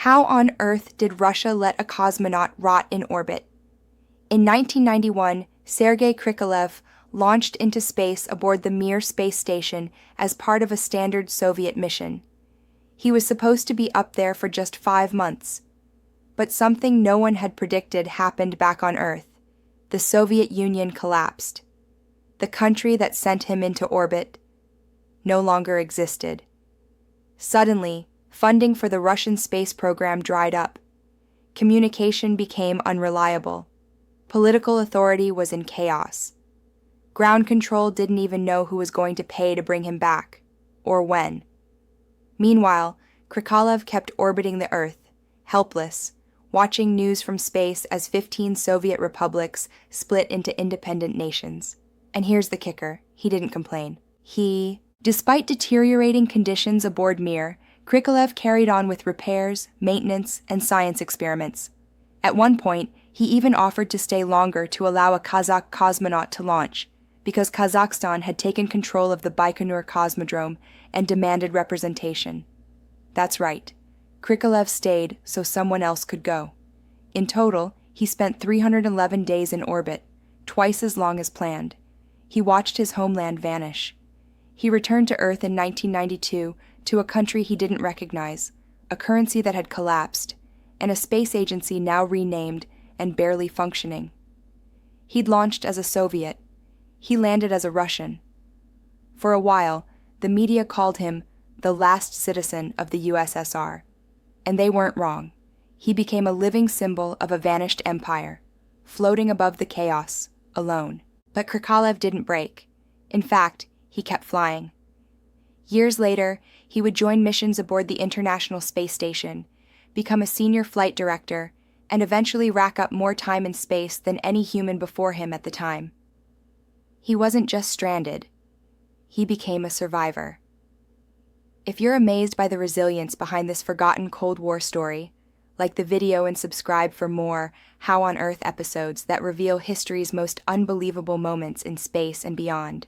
How on earth did Russia let a cosmonaut rot in orbit? In 1991, Sergei Krikalev launched into space aboard the Mir space station as part of a standard Soviet mission. He was supposed to be up there for just 5 months. But something no one had predicted happened back on Earth. The Soviet Union collapsed. The country that sent him into orbit no longer existed. Suddenly, funding for the Russian space program dried up. Communication became unreliable. Political authority was in chaos. Ground control didn't even know who was going to pay to bring him back, or when. Meanwhile, Krikalev kept orbiting the Earth, helpless, watching news from space as 15 Soviet republics split into independent nations. And here's the kicker, he didn't complain. Despite deteriorating conditions aboard Mir, Krikalev carried on with repairs, maintenance, and science experiments. At one point, he even offered to stay longer to allow a Kazakh cosmonaut to launch, because Kazakhstan had taken control of the Baikonur Cosmodrome and demanded representation. That's right. Krikalev stayed so someone else could go. In total, he spent 311 days in orbit, twice as long as planned. He watched his homeland vanish. He returned to Earth in 1992 to a country he didn't recognize, a currency that had collapsed, and a space agency now renamed and barely functioning. He'd launched as a Soviet. He landed as a Russian. For a while, the media called him the last citizen of the USSR. And they weren't wrong. He became a living symbol of a vanished empire, floating above the chaos, alone. But Krikalev didn't break. In fact, he kept flying. Years later, he would join missions aboard the International Space Station, become a senior flight director, and eventually rack up more time in space than any human before him at the time. He wasn't just stranded. He became a survivor. If you're amazed by the resilience behind this forgotten Cold War story, like the video and subscribe for more How on Earth episodes that reveal history's most unbelievable moments in space and beyond.